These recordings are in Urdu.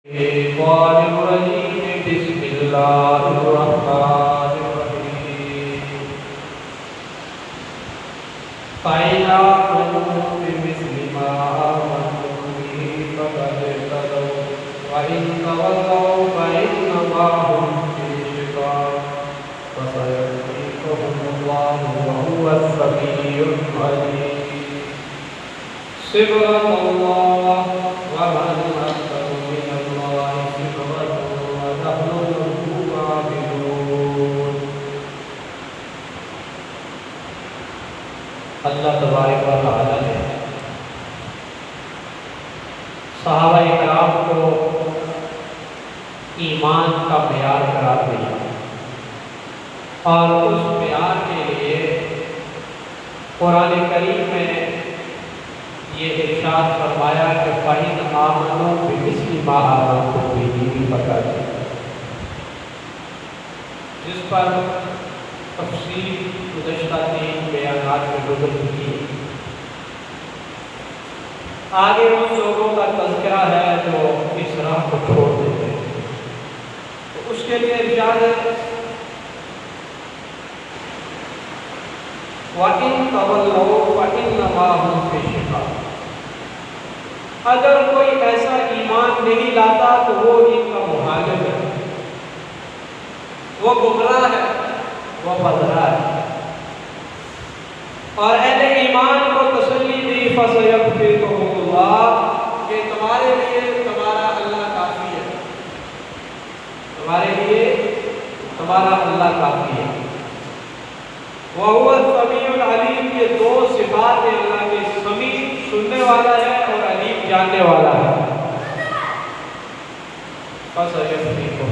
الشيطان الرجيم بسم الله الرحمن الرحيم فإن آمنوا بمثل ما آمنتم به فقد اهتدوا وإن تولوا فإنما هم في شقاق فسيكفيكهم الله وهو السميع العليم صبغة الله ومن أحسن من الله صبغة ونحن له عابدون. اللہ تبارک و تعالی نے صحابہ کرام کو ایمان کا معیار قرار دیا اور اس معیار کے لیے قرآن کریم میں یہ ارشاد فرمایا کہ فَإِنْ آمَنُوا بِمِثْلِ مَا آمَنْتُم بِهِ فَقَدْ اهْتَدَوْا، جس پر تفصیل گزشتہ 3 بیانات میں گزر چکی ہے۔ آگے ان لوگوں کا تذکرہ ہے جو اس راہ کو چھوڑ دیتے ہیں، تو اس کے لیے ارشاد ہے وَإِنْ تَوَلَّوْا فَإِنَّمَا هُمْ فِي شِقَاقٍ، اگر کوئی ایسا ایمان نہیں لاتا تو وہ ان کا مخالف ہے، وہ گمراہ ہے، وہ پذرا ہے۔ اور اہل ایمان کو تسلی دی فَسَيَكْفِيكُمُ اللَّهُ، کہ تمہارے لیے تمہارا اللہ کافی ہے، تمہارے لیے تمہارا اللہ کافی ہے۔ وَهُوَ السَّمِيعُ الْعَلِيمُ، یہ 2 صفات ہیں اللہ کے، سمیع سننے والا ہے اور علیم جاننے والا ہے۔ فَسَيَكْفِيكُمُ،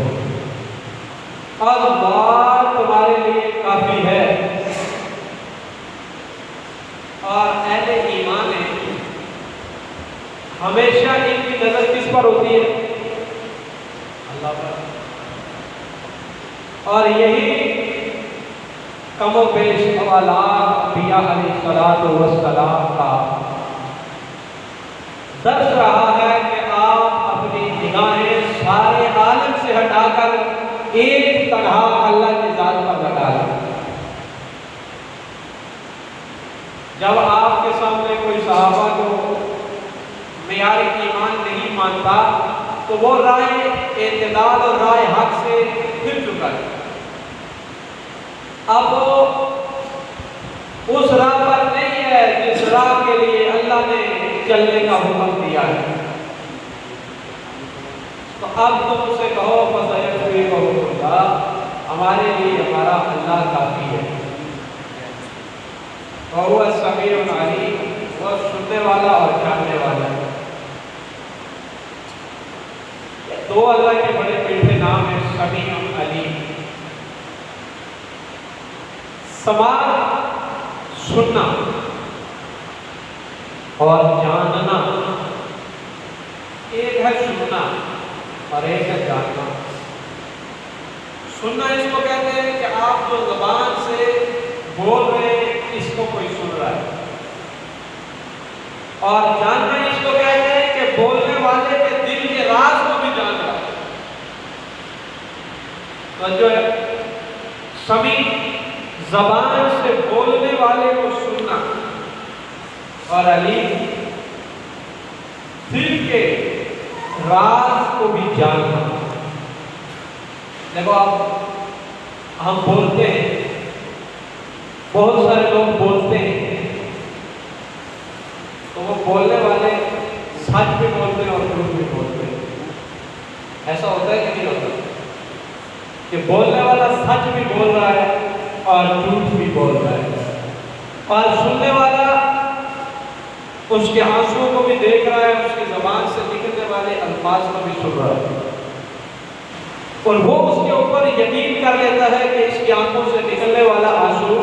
اللہ تمہارے لیے کافی ہے۔ اور اہل ایمان ہے ہمیشہ ان کی نظر کس پر ہوتی ہے؟ اللہ پر۔ اور یہی کم و بیش اوالات انبیاء علیہ السلام کا درس رہا ہے کہ آپ اپنی نگاہیں سارے عالم سے ہٹا کر ایک تنہا اللہ کی ذات پر لگا لیں۔ جب آپ کے سامنے کوئی صحابہ کو معیار ایمان نہیں مانتا تو وہ راہ اعتدال اور راہ حق سے پھر چکا ہے، اب وہ اس راہ پر نہیں ہے جس راہ کے لیے اللہ نے چلنے کا حکم دیا ہے۔ تو اب تم اسے کہو فَسَيَكْفِيكُمُ اللَّهُ، ہمارے لیے ہمارا اللہ کافی ہے۔ وَهُوَ السَّمِيعُ الْعَلِيمُ، وہ سننے والا اور جاننے والا ہے۔ 2 اللہ کے بڑے میٹھے نام ہیں، سمیع علیم۔ سماع سننا اور جاننا، ایک ہے سننا اور ایک ہے جاننا۔ سننا اس کو کہتے ہیں کہ آپ جو زبان سے بول رہے ہیں اس کو کوئی سن رہا ہے، اور جاننا اس کو کہتے ہیں کہ بولنے والے کے دل کے راز کو بھی جان رہا ہے۔ تو جو ہے سمیع زبان سے بولنے والے کو سننا، اور علیم دل کے راز کو بھی جاننا۔ دیکھو آپ، ہم بولتے ہیں، بہت سارے لوگ بولتے ہیں تو وہ بولنے والے سچ بھی بولتے ہیں اور جھوٹ بھی بولتے ہیں۔ ایسا ہوتا ہے کہ نہیں ہوتا کہ بولنے والا سچ بھی بول رہا ہے اور جھوٹ بھی بول رہا ہے، اور سننے والا اس کے آنسوؤں کو بھی دیکھ رہا ہے، اس کی زبان سے نکلنے والے الفاظ کو بھی سن رہا ہے، اور وہ اس کے اوپر یقین کر لیتا ہے کہ اس کی آنکھوں سے نکلنے والا آنسو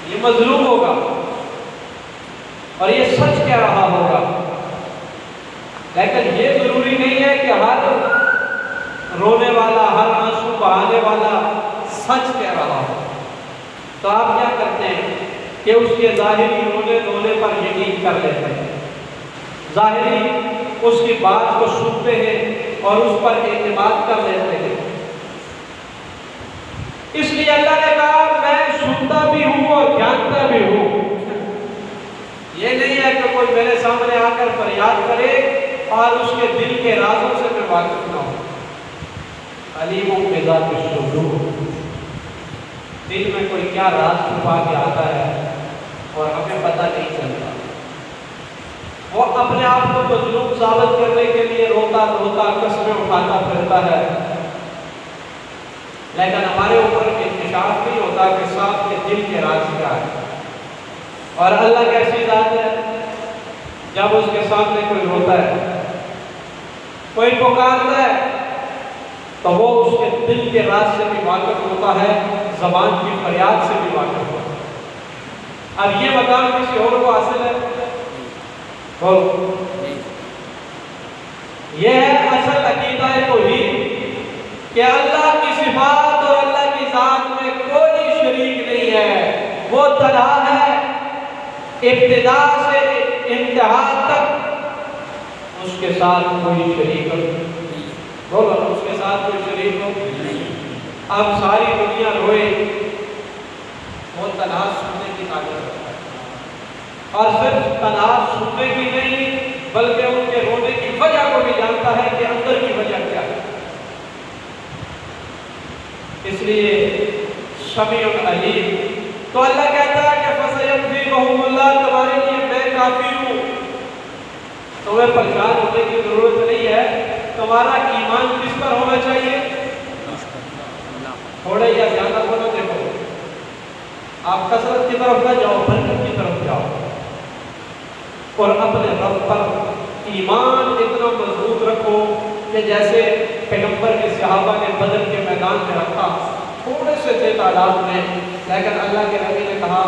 یہ مظلوم ہوگا اور یہ سچ کہہ رہا ہوگا۔ لیکن یہ ضروری نہیں ہے کہ ہر رونے والا، ہر آنسو بہانے والا سچ کہہ رہا ہو۔ تو آپ کیا کرتے ہیں کہ اس کے ظاہری رونے دھونے پر یقین کر لیتے ہیں، ظاہری اس کی بات کو سنتے ہیں اور اس پر اعتماد کر لیتے ہیں۔ اس لیے اللہ نے کہا میں سنتا بھی ہوں اور جانتا بھی ہوں۔ یہ نہیں ہے کہ کوئی میرے سامنے آ کر فریاد کرے اور اس کے دل کے رازوں سے میں واقف نہ ہوں۔ علیم بذات الصدور، دل میں کوئی کیا راز چھپا کے آتا ہے اور ہمیں پتہ نہیں چلتا۔ وہ اپنے آپ کو مظلوم ثابت کرنے کے لیے روتا روتا قسمیں اٹھاتا پھرتا ہے، لیکن ہمارے اوپر انکشاف نہیں ہوتا کہ صاحب کے دل کے راز کیا ہے۔ اور اللہ کیسی ذات ہے، جب اس کے سامنے کوئی روتا ہے، کوئی پکارتا ہے، تو وہ اس کے دل کے راز سے بھی واقف ہوتا ہے، زبان کی فریاد سے بھی واقف ہوتا ہے۔ اب یہ مقام کسی اور کو حاصل ہے؟ یہ ہے اصل عقیدہ توحید کہ اللہ کی صفات اور اللہ کی ذات میں کوئی شریک نہیں ہے، وہ تنہا ہے، ابتدا سے انتہا تک اس کے ساتھ کوئی شریک نہیں۔ بولو اس کے ساتھ کوئی شریک نہیں۔ اب ساری دنیا روئے، وہ تنہا سننے کی طاقت رکھتا ہے، اور صرف تنہا سننے کی نہیں بلکہ ان کے رونے کی وجہ کو بھی جانتا ہے کہ اندر کی وجہ کیا ہے۔ اس لیے سمیع علیم، تو اللہ کہتا ہے کہ فَسَيَكْفِيكَهُمُ اللَّهُ، تمہارے لیے میں کافی ہوں، تمہیں پریشان ہونے کی ضرورت نہیں ہے۔ تمہارا ایمان کس پر ہونا چاہیے؟ تھوڑے یا زیادہ کو نہ دیکھو، آپ کثرت کی طرف نہ جاؤ، برکت کی طرف جاؤ، اور اپنے رب پر ایمان اتنا مضبوط رکھو کہ جیسے پیغمبر کے صحابہ نے بدر کے میدان میں رکھا، تھوڑے سے تھے تعداد میں، لیکن اللہ کے نبی نے کہا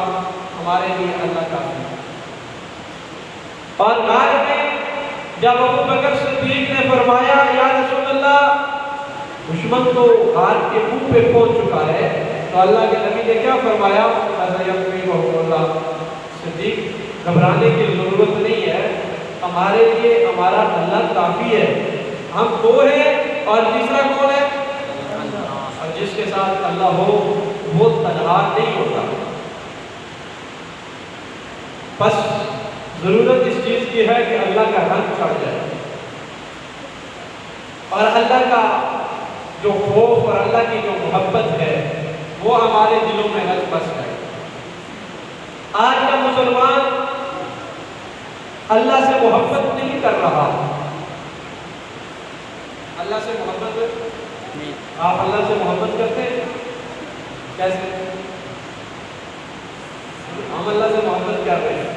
ہمارے لیے اللہ کافی ہے۔ اور غار میں جب ابو بکر صدیق نے فرمایا یا رسول اللہ دشمن تو غار کے منہ پہ پہنچ چکا ہے، تو اللہ کے نبی نے کیا فرمایا؟ صدیق گھبرانے کی ضرورت نہیں ہے، ہمارے لیے ہمارا اللہ کافی ہے، ہم دو ہیں اور تیسرا کون ہے؟ اور جس کے ساتھ اللہ ہو وہ تنہا نہیں ہوتا۔ بس ضرورت اس چیز کی ہے کہ اللہ کا رنگ چڑھ جائے، اور اللہ کا جو خوف اور اللہ کی جو محبت ہے وہ ہمارے دلوں میں رچ بس ہے۔ آج کا مسلمان اللہ سے محبت نہیں کر رہا، اللہ سے محبت نہیں، آپ اللہ سے محبت کرتے ہیں کیسے؟ ہم اللہ سے محبت کر رہے ہیں،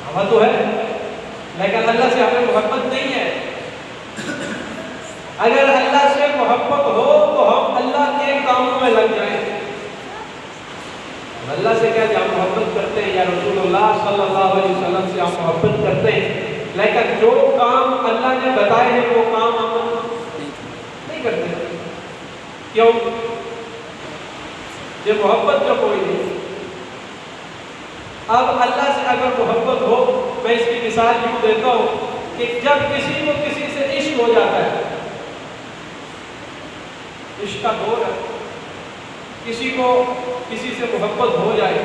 ہمیں تو ہے، لیکن اللہ سے ہمیں محبت نہیں ہے۔ اگر اللہ سے محبت ہو تو ہم اللہ کے کاموں میں لگ جائیں۔ اللہ سے کہتے ہیں ہم محبت کرتے ہیں، یا رسول اللہ صلی اللہ علیہ وسلم سے ہم محبت کرتے ہیں، لیکن جو کام اللہ نے بتائے ہیں وہ کام ہم نہیں کرتے۔ کیوں؟ یہ محبت جو کوئی نہیں۔ اب اللہ سے اگر محبت ہو، میں اس کی مثال یوں دیتا ہوں کہ جب کسی کو کسی سے عشق ہو جاتا ہے، عشق کا دور ہے، کسی کو کسی سے محبت ہو جائے،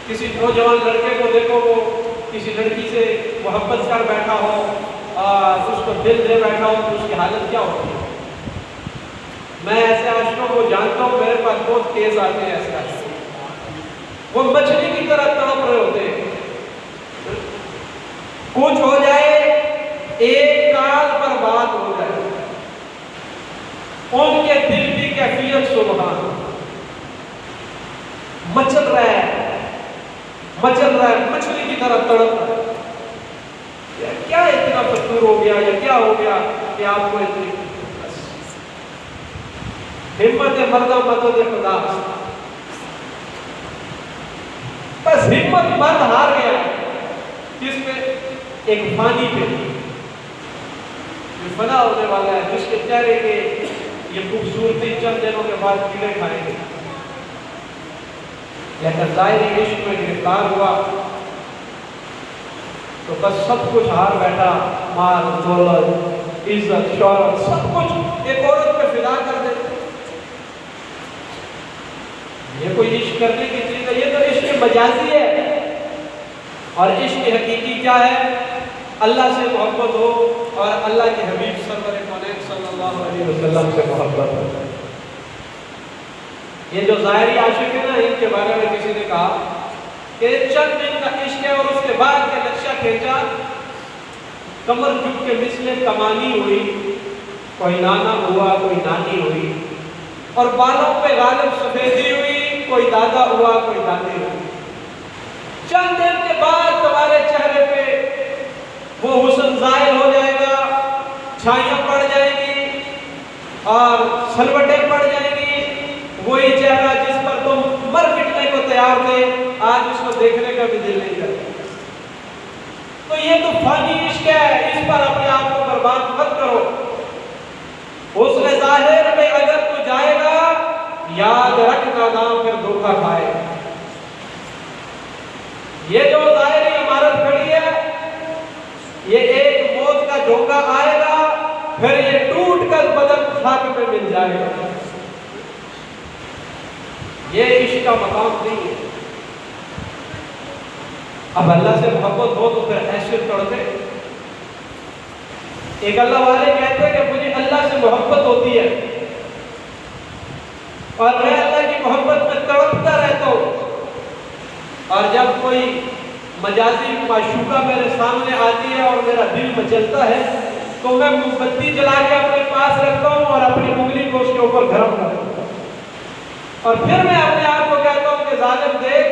کسی نوجوان لڑکے کو دیکھو وہ کسی لڑکی سے محبت کر بیٹھا ہو اور اس کو دل دے بیٹھا ہو، تو اس کی حالت کیا ہوتی ہے؟ میں ایسے عاشقوں کو جانتا ہوں، میرے پاس بہت کیس آتے ہیں ایسے عاشق، وہ مچھلی کی طرح تڑپ رہے ہوتے ہیں، کچھ ہو جائے ایک کال پر بات ہو جائے، ان کے دل کی کیفیت سبحان مچل رہا ہے، مچھلی کی طرح تڑپ رہا ہے، کیا اتنا فتور ہو گیا یا کیا ہو گیا کہ آپ کو اتنی ہمت مردہ مدد خدا، بس ہمت مرد ہار گیا کس پہ؟ ایک فانی پہ جو فنا ہونے والا ہے، جس کے چہرے کے یہ خوبصورتی چند دنوں کے بعد کیڑے کھائیں گے، لیکن ظاہری عشق میں گرفتار ہوا، تو بس سب کچھ ہار بیٹھا، مال دولت عزت شہرت سب کچھ ایک عورت پہ فدا کر دیتے۔ یہ کوئی عشق کرنے کی چیز ہے؟ یہ تو عشق مجازی ہے۔ اور عشق حقیقی کیا ہے؟ اللہ سے محبت ہو اور اللہ کے حبیب سرور کونین صلی اللہ علیہ وسلم سے محبت ہو۔ یہ جو ظاہری عاشق ہے نا، ان کے بارے میں کسی نے کہا کہ چند دن کا عشق ہے اور اس کے بعد کا نقشہ کھینچا، کمر جھک کے مثل کمانی ہوئی، کوئی نانا ہوا کوئی نانی ہوئی، اور بالوں پہ غالب سفیدی ہوئی، کوئی دادا ہوا کوئی دادی ہوئی۔ چند دن کے بعد تمہارے چہرے پہ وہ حسن زائل ہو جائے گا، چھائیاں پڑ جائیں گی اور سلوٹیں پڑ جائیں گی۔ وہی چہرہ جس پر تم مر مٹنے کو تیار تھے، آج اس کو دیکھنے کا بھی دل نہیں کرتا۔ تو یہ تو فانی عشق ہے، اس پر اپنے آپ کو برباد مت کرو۔ حسن ظاہر میں اگر تو جائے گا، یاد رکھنا نام پھر دھوکہ کھائے گا۔ یہ جو ظاہری عمارت کھڑی ہے، یہ ایک موت کا جھونکا آئے گا، پھر یہ ٹوٹ کر بدن خاک میں مل جائے گا۔ یہ عشق کا مقام نہیں ہے۔ اب اللہ سے محبت ہو تو پھر ایسے توڑتے۔ ایک اللہ والے کہتے ہیں کہ مجھے اللہ سے محبت ہوتی ہے اور میں اللہ کی محبت میں تڑپتا رہتا ہوں، اور جب کوئی مجازی معشوقہ میرے سامنے آتی ہے اور میرا دل مچلتا ہے تو میں موم بتی جلا کے اپنے پاس رکھتا ہوں اور اپنی انگلی کو اس کے اوپر گرم کرتا ہوں، اور پھر میں اپنے آپ کو کہتا ہوں کہ ظالم دیکھ،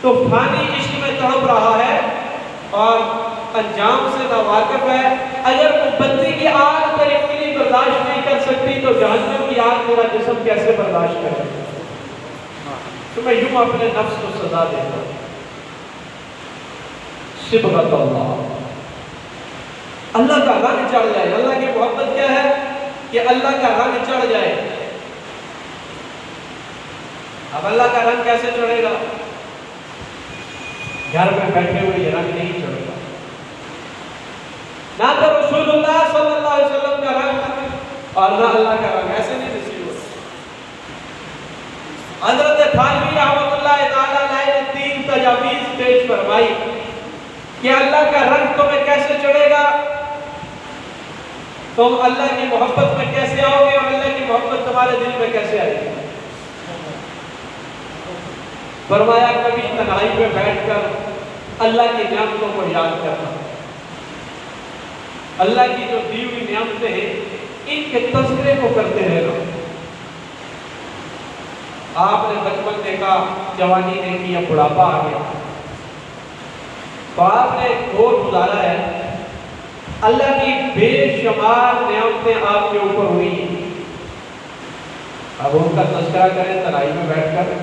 تو فانی عشق میں تڑپ رہا ہے اور انجام سے ناواقف ہے۔ اگر موم بتی کی آگ تیری انگلی برداشت نہیں کر سکتی تو جہنم کی آگ تیرا جسم کیسے برداشت کرے؟ تو میں یوں اپنے نفس کو سزا دیتا ہوں۔ صبغت اللہ کا رنگ چڑھ جائے۔ اللہ کی محبت کیا ہے؟ کہ اللہ کا رنگ چڑھ جائے۔ اب اللہ کا رنگ کیسے چڑھے گا؟ گھر میں بیٹھے ہوئے یہ رنگ نہیں چڑھے گا، نہ تو رسول اللہ صلی اللہ علیہ وسلم کا رنگ اور نہ اللہ کا رنگ، ایسے نہیں نصیب ہوتا۔ حضرت تھانوی رحمۃ اللہ تعالیٰ علیہ نے 3 تجاویز پیش فرمائی کہ اللہ کا رنگ تمہیں کیسے چڑھے گا، تم اللہ کی محبت میں کیسے آؤ گے اور اللہ کی محبت تمہارے دل میں کیسے آئے گی۔ فرمایا کبھی تنہائی میں بیٹھ کر اللہ کی نعمتوں کو یاد کرنا، اللہ کی جو دی ہوئی نعمتیں ہیں ان کے تذکرے کو کرتے رہنا۔ آپ نے بچپن دیکھا، جوانی دیکھی، یا بڑھاپا آ گیا، تو آپ نے ایک دور گزارا ہے، اللہ کی بے شمار نعمتیں آپ کے اوپر ہوئی ہیں، اب ان کا تذکرہ کریں تنہائی میں بیٹھ کر۔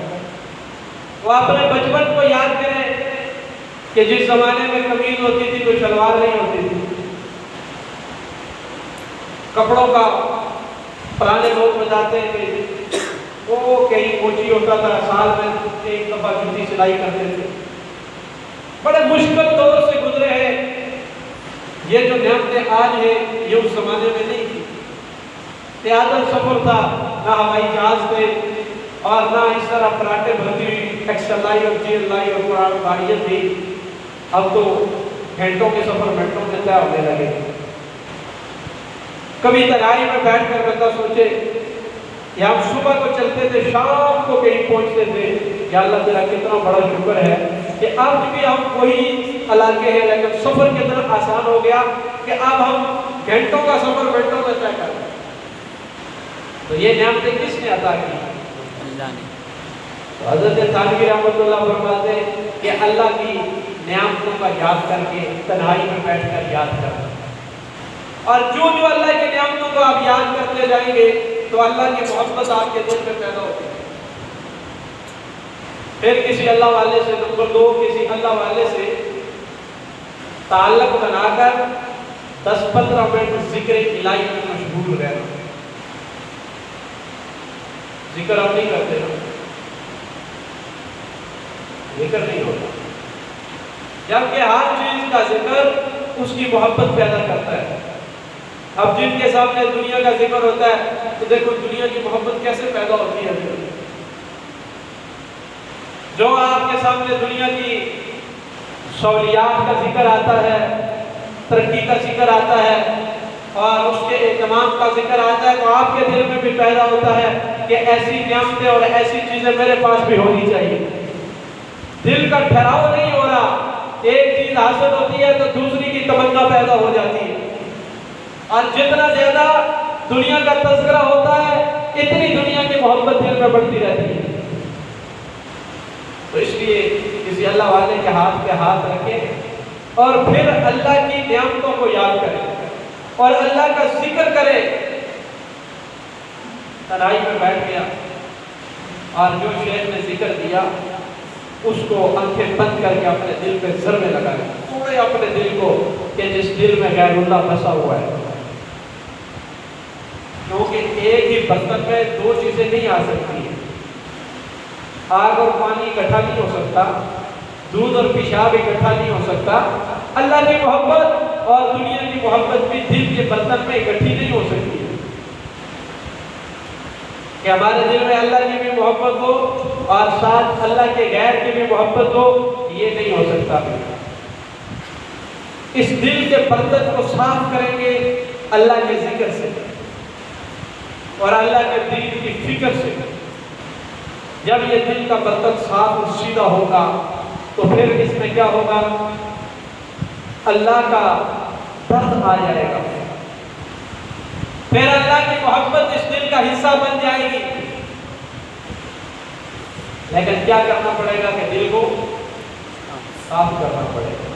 وہ اپنے بچپن کو یاد کریں کہ جس زمانے میں قمیض ہوتی تھی تو شلوار نہیں ہوتی تھی، کپڑوں کا پرانے لوگ بتاتے ہیں کہ وہ کہیں کوچی ہوتا تھا، سال میں ایک دفعہ جوتی سلائی کرتے تھے۔ بڑے مشکل دور سے گزرے ہیں۔ یہ جو نعمتیں آج ہیں یہ اس زمانے میں نہیں تھی۔ پیادل سفر تھا، نہ ہوائی جہاز تھے اور نہ اس طرح فراٹیں بھرتی ہوئی ایکسل لائی اور جیل لائی اور قرآن گاڑیاں تھی۔ اب تو گھنٹوں کے سفر منٹوں میں طے ہونے لگے۔ کبھی تنہائی میں بیٹھ کر بندہ سوچے کہ ہم صبح کو چلتے تھے، شام کو کہیں پہنچتے تھے، یا اللہ تیرا کتنا بڑا شکر ہے کہ اب بھی ہم وہی علاقے ہیں، لیکن سفر کتنا آسان ہو گیا کہ اب ہم گھنٹوں کا سفر منٹوں میں طے کرتے ہیں۔ تو یہ نعمتیں کس نے عطا کی؟ اللہ نے۔ حضرت تھانوی رحمۃ اللہ فرماتے ہیں کہ اللہ کی نعمتوں کا یاد کر کے تنہائی میں بیٹھ کر یاد کرنا، اور جو اللہ کی نعمتوں کو آپ یاد کرتے جائیں گے تو اللہ کی محبت آپ کے دل میں پیدا ہوگی۔ پھر کسی اللہ والے سے، نمبر 2، کسی اللہ والے سے تعلق بنا کر 10-15 منٹ ذکر الہی میں مشغول رہنا۔ ذکر ہم نہیں کرتے نا، ذکر نہیں ہوتا، جبکہ ہر چیز کا ذکر اس کی محبت پیدا کرتا ہے. اب جن کے سامنے دنیا کا ذکر ہوتا ہے تو دیکھو دنیا کی محبت کیسے پیدا ہوتی ہے. جو آپ کے سامنے دنیا کی سہولیات کا ذکر آتا ہے، ترقی کا ذکر آتا ہے اور اس کے اہتمام کا ذکر آتا ہے تو آپ کے دل میں بھی پیدا ہوتا ہے کہ ایسی نعمتیں اور ایسی چیزیں میرے پاس بھی ہونی چاہیے. دل کا ٹھہراؤ نہیں ہو رہا، ایک چیز حاصل ہوتی ہے تو دوسری کی تمنا پیدا ہو جاتی ہے. اور جتنا زیادہ دنیا کا تذکرہ ہوتا ہے اتنی دنیا کی محبت دل میں بڑھتی رہتی ہے. تو اس لیے کسی اللہ والے کے ہاتھ پہ ہاتھ رکھیں اور پھر اللہ کی نعمتوں کو یاد کریں اور اللہ کا ذکر کرے. تنہائی میں بیٹھ گیا اور جو شیخ نے ذکر دیا اس کو آنکھیں بند کر کے اپنے دل پہ ضربے لگائے، توڑے اپنے دل کو کہ جس دل میں غیر اللہ بسا ہوا ہے. کیونکہ ایک ہی برتن میں دو چیزیں نہیں آ سکتی ہیں. آگ اور پانی اکٹھا نہیں ہو سکتا، دودھ اور پیشاب اکٹھا نہیں ہو سکتا. اللہ کی محبت اور دنیا کی محبت بھی دل کے برتن میں اکٹھی نہیں ہو سکتی کہ ہمارے دل میں اللہ کی بھی محبت ہو اور ساتھ اللہ کے غیر کی بھی محبت ہو. یہ نہیں ہو سکتا. اس دل کے برتن کو صاف کریں گے اللہ کے ذکر سے اور اللہ کے دین کی فکر سے. جب یہ دل کا برتن صاف اور سیدھا ہوگا تو پھر اس میں کیا ہوگا؟ اللہ کا درد آ جائے گا، پھر اللہ کی محبت اس دل کا حصہ بن جائے گی. لیکن کیا کرنا پڑے گا کہ دل کو صاف کرنا پڑے گا،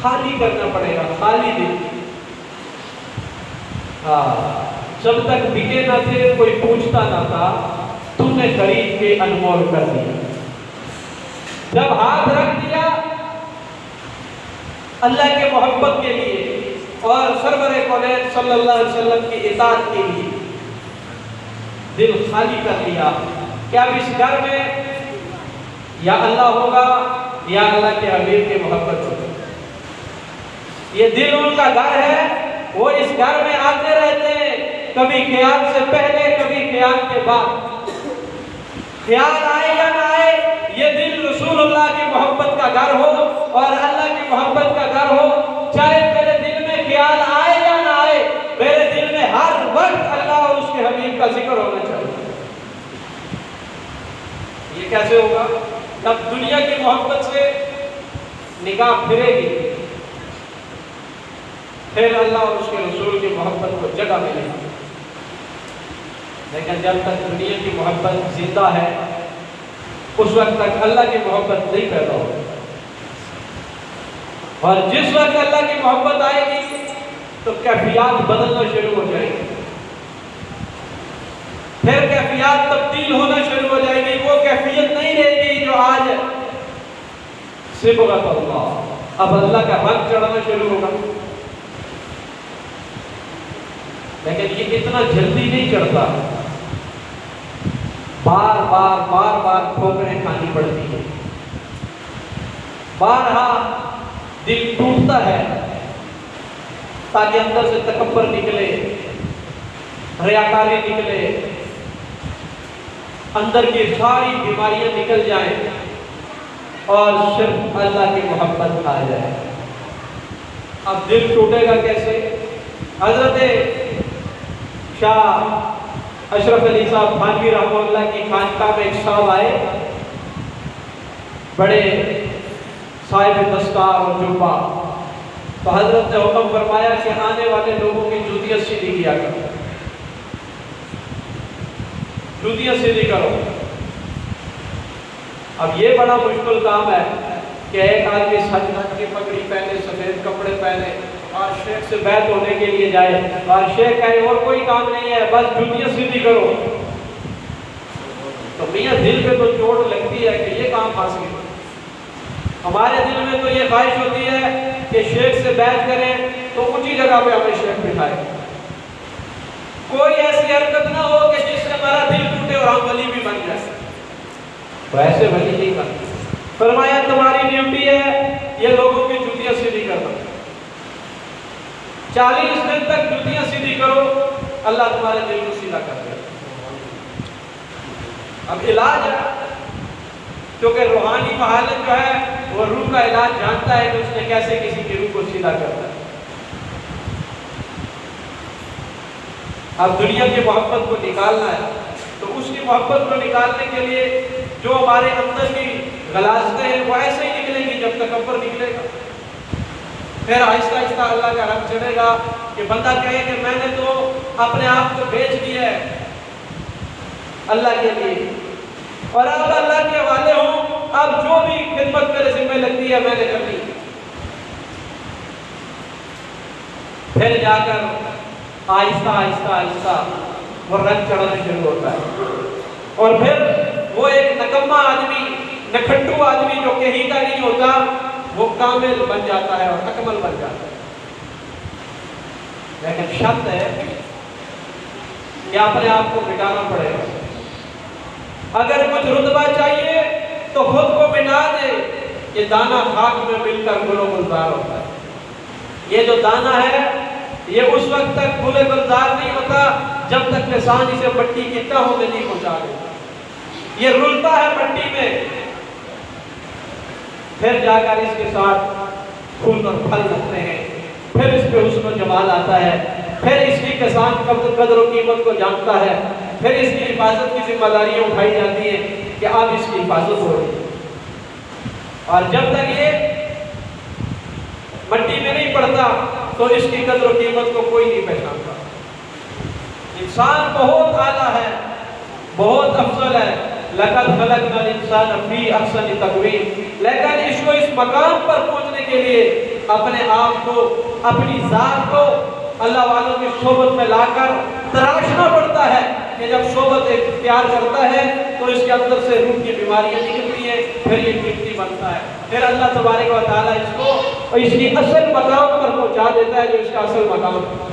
خالی کرنا پڑے گا. خالی دل. جب تک بکے نہ تھے کوئی پوچھتا نہ تھا، تم نے خرید کے انمول کر دیا. جب ہاتھ رکھ دیا اللہ کے محبت کے لیے اور سرور کونین صلی اللہ علیہ وسلم کی اطاعت کے لیے، دل خالی کر لیا کہ اب اس گھر میں یا اللہ ہوگا یا اللہ کے حبیب کی محبت ہوگی. یہ دل ان کا گھر ہے، وہ اس گھر میں آتے رہتے ہیں، کبھی قیام سے پہلے کبھی قیام کے بعد. خیال آئے یا نہ آئے، یہ دل رسول اللہ کی محبت کا گھر ہو اور اللہ کی محبت کا گھر ہو. چاہے میرے دل میں خیال آئے یا نہ آئے، میرے دل میں ہر وقت اللہ اور اس کے حبیب کا ذکر ہونا چاہیے. یہ کیسے ہوگا؟ جب دنیا کی محبت سے نگاہ پھرے گی پھر اللہ اور اس کے رسول کی محبت کو جگہ ملے گی. لیکن جب تک دنیا کی محبت زندہ ہے اس وقت تک اللہ کی محبت نہیں پیدا ہوگی. اور جس وقت اللہ کی محبت آئے گی تو کیفیات بدلنا شروع ہو جائے گی، پھر کیفیات تبدیل ہونا شروع ہو جائے گی. وہ کیفیت نہیں رہے گی جو آج ہے. صبغۃ اللہ، اب اللہ کا رنگ چڑھنا شروع ہوگا. لیکن یہ اتنا جلدی نہیں چڑھتا، بار بار ٹھوکریں کھانی پڑتی ہیں. بارہا دل ٹوٹتا ہے تاکہ اندر سے تکبر نکلے، ریاکاری نکلے، اندر کی ساری بیماریاں نکل جائیں اور صرف اللہ کی محبت آ جائے. اب دل ٹوٹے گا کیسے؟ حضرت شاہ اشرف علی صاحب تھانوی رحمہ اللہ کی خانقاہ میں ایک صاحب آئے، بڑے صاحب دستار اور جبہ. تو حضرت نے حکم فرمایا کہ آنے والے لوگوں کی جوتیاں سیدھی کیا کرو، جوتیاں سیدھی کرو. اب یہ بڑا مشکل کام ہے کہ ایک آدمی سج دھج کی پگڑی پہنے، سفید کپڑے پہنے اور شیخ سے بیعت ہونے کے لیے جائے اور شیخ کہے اور کوئی کام نہیں ہے بس جوتیاں سیدھی کرو. تو میاں دل پہ تو چوٹ لگتی ہے کہ یہ کام پھنس گیا. ہمارے دل میں تو یہ خواہش ہوتی ہے کہ شیخ سے بیعت کریں تو اونچی جگہ پہ ہمیں شیخ بٹھائے، کوئی ایسی حرکت نہ ہو کہ جس سے ہمارا دل ٹوٹے اور ہم ولی بھی بن جائے. تو ایسے ولی نہیں بنتے. فرمایا تمہاری ڈیوٹی ہے یہ لوگوں کی جوتیاں سیدھی کرنا، 40 دن تک جوتیاں سیدھی کرو، اللہ تمہارے دل کو سیدھا کر دے۔ اب علاج ہے، کیونکہ روحانی حالت جو ہے وہ روح کا علاج جانتا ہے کہ اس نے کیسے کسی کی روح کو سیدھا کرنا ہے۔ اب دنیا کی محبت کو نکالنا ہے، تو اس کی محبت کو نکالنے کے لیے جو ہمارے اندر کی غلاظتیں ہیں وہ ایسے ہی نکلیں گی جب تکبر نکلے گا، پھر آہستہ آہستہ اللہ کا رنگ چڑھے گا کہ بندہ کہے کہ میں نے تو اپنے آپ کو بیچ دیا ہے اللہ کے لیے، اور اب اللہ کے حوالے ہوں، اب جو بھی خدمت میرے ذمہ لگتی ہے میں نے کرنی۔ پھر جا کر آہستہ آہستہ آہستہ وہ رنگ چڑھنا شروع ہوتا ہے، اور پھر وہ ایک نکمہ آدمی، نکھٹو آدمی جو کہیں کا نہیں ہوتا، وہ کامل بن جاتا ہے اور اکمل بن جاتا ہے۔ لیکن شرط ہے کہ اپنے آپ کو مٹانا پڑے گا۔ اگر کچھ رتبہ چاہیے تو خود کو مٹا دے، یہ دانہ خاک میں مل کر گل و گلزار ہوتا ہے۔ یہ جو دانہ ہے یہ اس وقت تک گل و گلزار نہیں ہوتا جب تک لسان اسے مٹی کی تہوں میں نہیں پہنچا دیتا، یہ رلتا ہے مٹی میں، پھر جا کر اس کے ساتھ پھول اور پھل لگتے ہیں، پھر اس پہ حسن و جمال آتا ہے، پھر اس کی کسان قدر و قیمت کو جانتا ہے، پھر اس کی حفاظت کی ذمہ داریاں اٹھائی جاتی ہیں کہ اب اس کی حفاظت ہو رہی ہے۔ اور جب تک یہ مٹی میں نہیں پڑتا تو اس کی قدر و قیمت کو کوئی نہیں پہچانتا۔ انسان بہت اعلیٰ ہے، بہت افضل ہے، لَقَدْ خَلَقْنَا الْإِنسَانَ فِي أَحْسَنِ تَقْوِيمٍ، لیکن اس کو اس مقام پر پہنچنے کے لیے اپنے آپ کو، اپنی ذات کو اللہ والوں کی صحبت میں لا کر تراشنا پڑتا ہے کہ جب صحبت اختیار کرتا ہے تو اس کے اندر سے روح کی بیماریاں نکلتی ہیں، پھر یہ قیمتی بنتا ہے، پھر اللہ تبارک و تعالیٰ اس کو اس کی اصل مقام پر پہنچا دیتا ہے جو اس کا اصل مقام ہے۔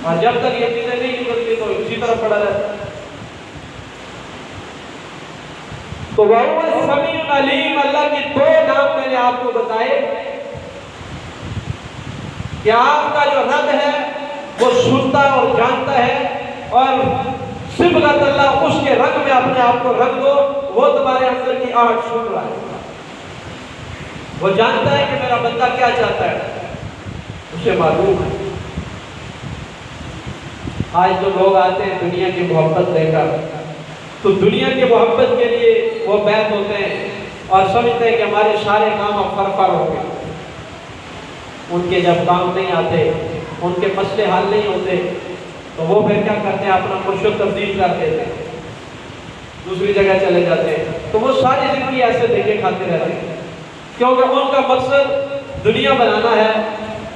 اور جب تک یہ چیزیں نہیں نکلتی تو اسی طرح پڑا رہتا ہے۔ تو وَهُوَ السَّمِيعُ الْعَلِيمُ، اللہ کی دو نام میں نے آپ کو بتائے کہ آپ کا جو رب ہے وہ سنتا اور جانتا ہے، اور صبغت اللہ، اس کے رنگ میں اپنے آپ کو رکھ دو، وہ تمہارے اندر کی آہٹ سن رہا ہے، وہ جانتا ہے کہ میرا بندہ کیا چاہتا ہے، اسے معلوم ہے۔ آج جو لوگ آتے ہیں دنیا کی محبت لے کر، تو دنیا کی محبت کے لیے وہ بیعت ہوتے ہیں اور سمجھتے ہیں کہ ہمارے سارے کام اب فرفر ہو گئے۔ ان کے جب کام نہیں آتے، ان کے مسئلے حل نہیں ہوتے، تو وہ پھر کیا کرتے ہیں، اپنا مرشد تبدیل کر دیتے ہیں، دوسری جگہ چلے جاتے ہیں، تو وہ ساری زندگی ایسے دیکھے کھاتے رہتے ہیں، کیونکہ ان کا مقصد دنیا بنانا ہے،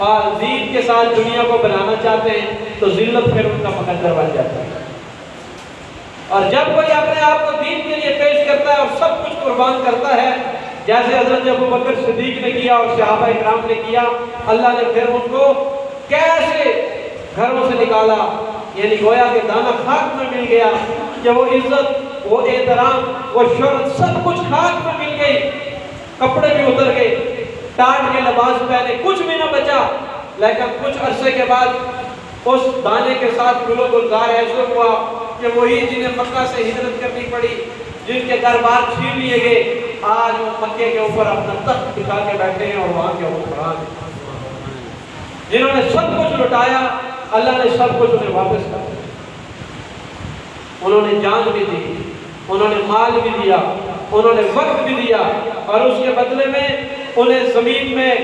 اور دین کے ساتھ دنیا کو بنانا چاہتے ہیں، تو ذلت پھر ان کا مقدر بن جاتا ہے۔ اور جب کوئی اپنے آپ کو دین کے لیے پیش کرتا ہے اور سب کچھ قربان کرتا ہے، جیسے حضرت ابو بکر صدیق نے کیا اور صحابہ اکرام نے کیا، اللہ نے پھر ان کو کیسے گھروں سے نکالا، یعنی گویا کہ دانہ خاک میں مل گیا کہ وہ عزت، وہ احترام، وہ شہرت سب کچھ خاک میں مل گئی، کپڑے بھی اتر گئے، ٹاٹ کے لباس پہنے، کچھ بھی نہ بچا، لیکن کچھ عرصے کے بعد اس دانے کے ساتھ گل و گلزار ایسے ہوا کہ وہی جنہیں مکہ سے ہجرت کرنی پڑی، جن کے دربار چھین لیے گئے، آج وہ مکے کے اوپر اپنا تخت دکھا کے بیٹھے ہیں اور وہاں کے حکمران ہیں۔ جنہوں نے سب کچھ لٹایا، اللہ نے سب کچھ انہیں واپس کر دیا۔ انہوں نے جان بھی دی، انہوں نے مال بھی دیا، انہوں نے وقت بھی دیا، اور اس کے بدلے میں انہیں زمین میں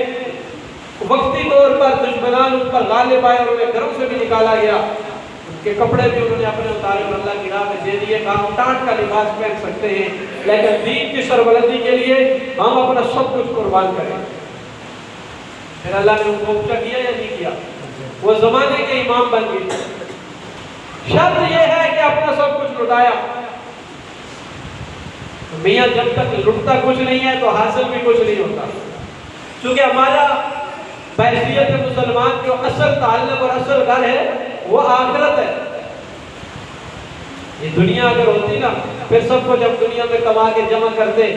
وقتی طور پر دشمنان ان پر غالب آئے اور انہیں گھروں سے بھی نکالا گیا، ان کے کپڑے بھی انہوں نے اپنے اتارے اور اللہ کی راہ میں دے دیے، کہا ہم ٹاٹ کا لباس پہن سکتے ہیں، لیکن دین کی سربلندی کے لیے ہم اپنا سب کچھ قربان کریں۔ پھر اللہ نے ان کو اونچا کیا یا نہیں کیا؟ وہ زمانے کے امام بن گئے۔ شرط یہ ہے کہ اپنا سب کچھ لٹایا۔ میاں جب تک لٹتا کچھ نہیں ہے تو حاصل بھی کچھ نہیں ہوتا، چونکہ ہمارا بحیثیت مسلمان جو اصل تعلق اور اصل گھر ہے وہ آخرت ہے۔ یہ دنیا اگر ہوتی نا پھر سب کو جب دنیا میں کما کے جمع کرتے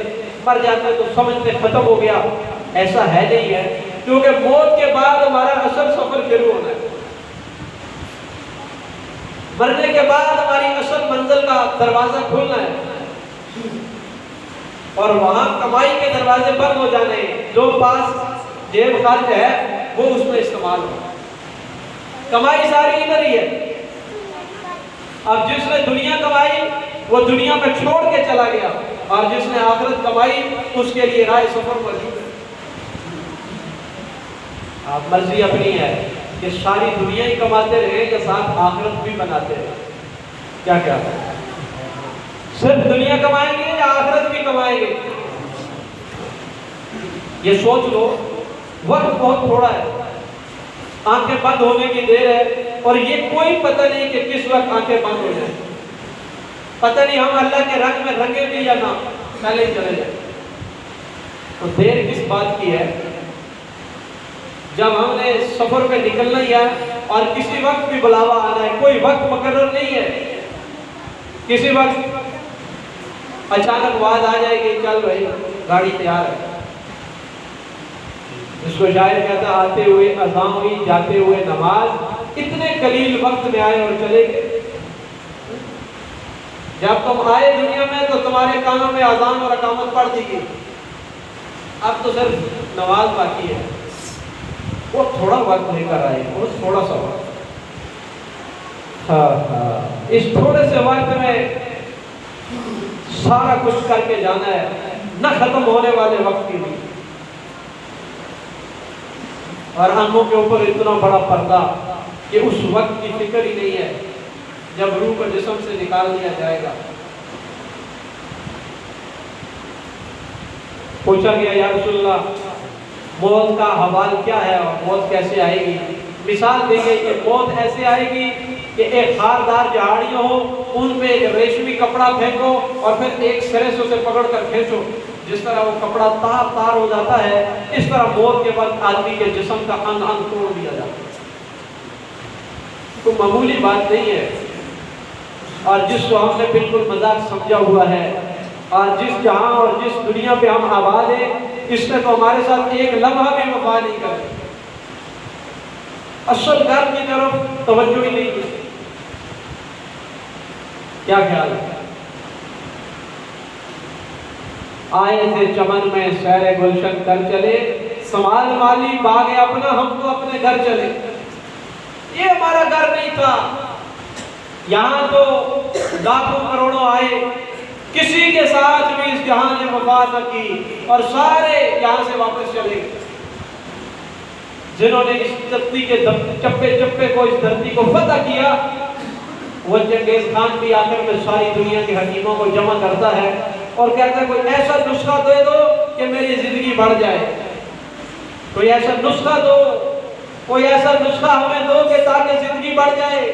مر جاتے تو سمجھتے ختم ہو گیا. ایسا ہے نہیں ہے, کیونکہ موت کے بعد ہمارا اصل سفر شروع ہونا ہے. مرنے کے بعد ہماری اصل منزل کا دروازہ کھلنا ہے, اور وہاں کمائی کے دروازے بند ہو جانے ہیں. جو پاس جیب خرچ ہے وہ اس میں استعمال ہو, کمائی ساری ادھر ہی ہے. اب جس نے دنیا کمائی وہ دنیا میں چھوڑ کے چلا گیا, اور جس نے آخرت کمائی اس کے لیے راہ سفر موجود ہے. آپ مرضی اپنی ہے کہ ساری دنیا ہی کماتے رہے کہ ساتھ آخرت بھی بناتے رہے. کیا کیا ہے, صرف دنیا کمائیں گے یا آخرت بھی کمائیں گے؟ یہ سوچ لو. وقت بہت تھوڑا ہے, آنکھیں بند ہونے کی دیر ہے, اور یہ کوئی پتہ نہیں کہ کس وقت آنکھیں بند ہو جائیں. پتہ نہیں ہم اللہ کے رنگ میں رنگے بھی یا نہ, پہلے ہی چلے جائیں. تو دیر کس بات کی ہے جب ہم نے سفر پہ نکلنا ہی ہے, اور کسی وقت بھی بلاوا آنا ہے. کوئی وقت مقرر نہیں ہے, کسی وقت اچانک آواز آ جائے گی چل بھائی گاڑی تیار ہے. اس کو شاعر کہتا ہے آتے ہوئے اذان ہوئی جاتے ہوئے نماز, اتنے قلیل وقت میں آئے اور چلے گئے. جب تم آئے دنیا میں تو تمہارے کانوں میں اذان اور اقامت پڑ دی گئی, اب تو صرف نماز باقی ہے. وہ تھوڑا وقت لے کر آئے, وہ تھوڑا سا وقت. اس تھوڑے سے وقت میں سارا کچھ کر کے جانا ہے, نہ ختم ہونے والے وقت کے لیے. اور آنکھوں کے اوپر اتنا بڑا پردہ کہ اس وقت کی فکر ہی نہیں ہے جب روح کو جسم سے نکال دیا جائے گا. پوچھا گیا یا رسول اللہ موت کا حوال کیا ہے اور موت کیسے آئے گی؟ مثال دی گئی کہ موت ایسے آئے گی کہ ایک خاردار جھاڑیاں ہو, ان پہ ایک ریشمی کپڑا پھینکو اور پھر ایک سرے سے اسے پکڑ کر کھینچو. جس طرح وہ کپڑا تار تار ہو جاتا ہے, اس طرح موت کے وقت آدمی کے جسم کا انگ انگ توڑ دیا جاتا ہے. کوئی معمولی بات نہیں ہے, اور جس کو ہم نے بالکل مذاق سمجھا ہوا ہے, اور جس جہاں اور جس دنیا پہ ہم آباد ہیں, اس نے تو ہمارے ساتھ ایک لمحہ بھی وفا نہیں کرے. اصل گھر کی طرف توجہ ہی نہیں کی. کیا خیال ہے؟ آئے تھے چمن میں سیر گلشن کر چلے, سنبھال مالی باغ اپنا ہم تو اپنے گھر چلے. یہ ہمارا گھر نہیں تھا. یہاں تو لاکھوں کروڑوں آئے, کسی کے ساتھ بھی اس جہاں نے وفا نہ کی, اور سارے یہاں سے واپس چلے گئے. جنہوں نے اس دھرتی کے چپے چپے کو, اس دھرتی کو فتح کیا, وہ چنگیز خان بھی آ کر میں ساری دنیا کے حکیموں کو جمع کرتا ہے اور کہتا ہے کوئی ایسا نسخہ دے دو کہ میری زندگی بڑھ جائے. کوئی ایسا نسخہ دو, کوئی ایسا نسخہ ہمیں دو کہ تاکہ زندگی بڑھ جائے.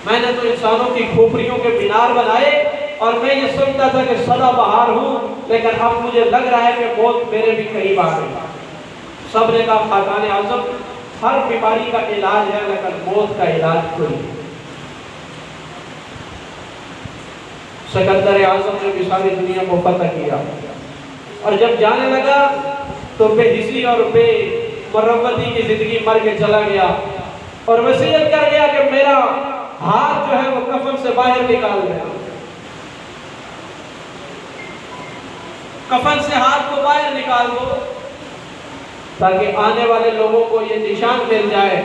میں نے تو انسانوں کی کھوپڑیوں کے مینار بنائے, اور میں یہ سمجھتا تھا کہ سدا بہار ہوں, لیکن اب مجھے لگ رہا ہے کہ موت میرے بھی قریب آ گئی. سب نے کہا خاقان اعظم ہر بیماری کا علاج ہے, لیکن موت کا علاج کوئی نہیں. سکندر اعظم نے بھی ساری دنیا کو فتح کیا, اور جب جانے لگا تو بے حسی اور بے مروتی کی زندگی مر کے چلا گیا, اور وصیت کر گیا کہ میرا ہاتھ جو ہے وہ کفن سے باہر نکال دیا. کفن سے ہاتھ کو باہر نکال دو تاکہ آنے والے لوگوں کو یہ نشان مل جائے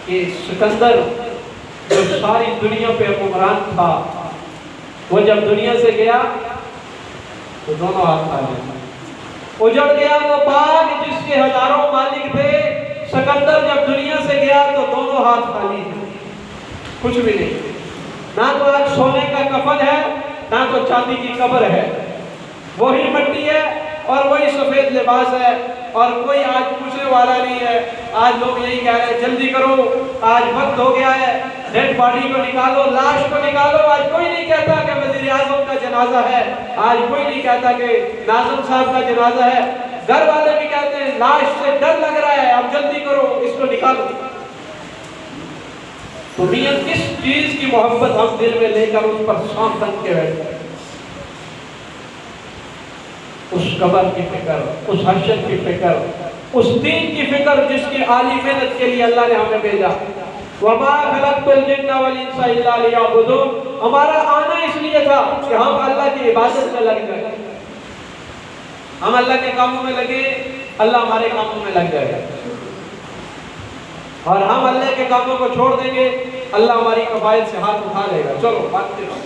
کہ سکندر جو ساری دنیا پہ حکمران تھا, وہ جب دنیا سے گیا تو دونوں ہاتھ خالی تھے. اجڑ گیا وہ باغ جس کے ہزاروں مالک تھے, سکندر جب دنیا سے گیا تو دونوں ہاتھ خالی تھے, کچھ بھی نہیں. نہ تو آج سونے کا کفن ہے, نہ تو چاندی کی قبر ہے, وہی مٹی ہے اور وہی سفید لباس ہے, اور کوئی آج پوچھنے والا نہیں ہے. آج لوگ یہی کہہ رہے ہیں جلدی کرو, آج وقت ہو گیا ہے, ڈیڈ باڈی کو نکالو, لاش کو نکالو. آج کوئی نہیں کہتا کہ وزیر اعظم کا جنازہ ہے, آج کوئی نہیں کہتا کہ ناظم صاحب کا جنازہ ہے. گھر والے بھی کہتے ہیں لاش سے ڈر لگ رہا ہے, اب جلدی کرو, اس کو نکالو. تو میاں کس چیز کی محبت ہم دل میں لے کر اس پر سانپ بن کے بیٹھتے ہیں؟ اس قبر کی فکر، اس حشر کی فکر، اس دین کی فکر جس کی عالی محنت کے لیے اللہ نے ہمیں بھیجا۔ وَمَا خَلَقْتُ الْجِنَّ وَالْإِنسَ إِلَّا لِيَعْبُدُونِ، ہمارا آنا اس لیے تھا کہ ہم اللہ کی عبادت میں لگ جائیں، ہم اللہ کے کاموں میں لگے، اللہ ہمارے کاموں میں لگ جائے گا، اور ہم اللہ کے کاموں کو چھوڑ دیں گے، اللہ ہماری قبائل سے ہاتھ اٹھا لے گا۔ چلو بات کرو،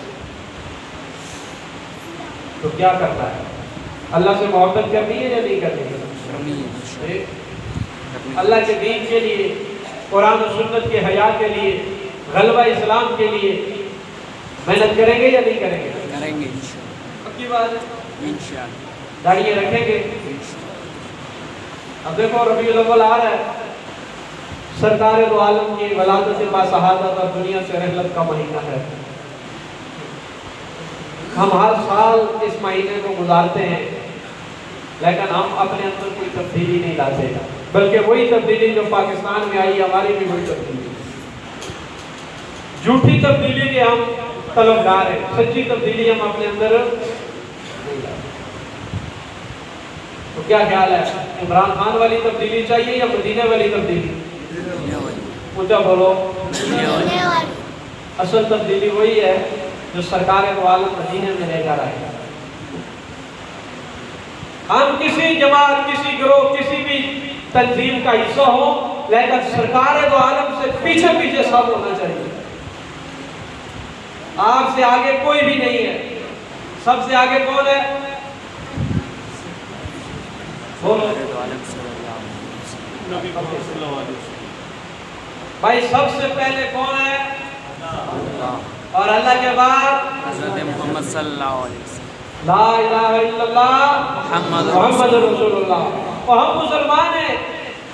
تو کیا کرنا ہے؟ اللہ سے محبت کرنی ہے یا نہیں کرنی ہے؟ اللہ کے دین کے لیے، قرآن و سنت کے حیا کے لیے، غلبہ اسلام کے لیے محنت کریں گے یا نہیں کریں گے؟ کریں گے پکی بات ہے، انشاءاللہ داڑھی رکھیں گے۔ اب دیکھو ربیع الاول آ رہا ہے، سرکار دو عالم کی ولادت باصحادت اور دنیا سے رحلت کا مہینہ ہے۔ ہم ہر سال اس مہینے کو گزارتے ہیں، لیکن ہم اپنے اندر کوئی تبدیلی نہیں لاتے، بلکہ وہی تبدیلی جو پاکستان میں آئی، ہماری بھی وہی تبدیلی، جھوٹی تبدیلی کے ہم طلبگار ہیں، سچی تبدیلی ہم اپنے اندر نہیں لاتے۔ تو کیا خیال ہے، عمران خان والی تبدیلی چاہیے یا مدینے والی تبدیلی؟ اونچا بولو۔ اصل تبدیلی وہی ہے جو سرکار دو عالم مدینے میں لے کر آئے۔ ہم کسی جماعت، کسی گروہ، کسی بھی تنظیم کا حصہ ہو، لیکن سرکار دو عالم سے پیچھے پیچھے سب ہونا چاہیے۔ آپ سے آگے کوئی بھی نہیں ہے، سب سے آگے کون ہے؟ بولو بھائی، سب سے پہلے کون ہے؟ اور اللہ کے بعد حضرت محمد صلی اللہ علیہ وسلم، لا الہ الا اللہ محمد رسول اللہ۔ اور ہم مسلمان ہیں،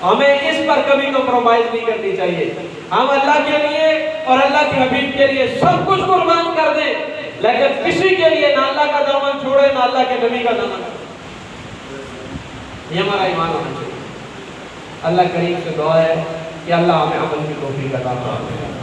ہمیں اس پر کبھی کمپرومائز نہیں کرنی چاہیے۔ ہم اللہ کے لیے اور اللہ کے حبیب کے لیے سب کچھ قربان کر دیں، لیکن کسی کے لیے نہ اللہ کا دامن چھوڑے، نہ اللہ کے نبی کا دامن چھوڑے۔ یہ ہمارا ایمان ہونا چاہیے۔ اللہ کریم سے دعا ہے کہ اللہ ہمیں عمل کی توفیق عطا فرمائے۔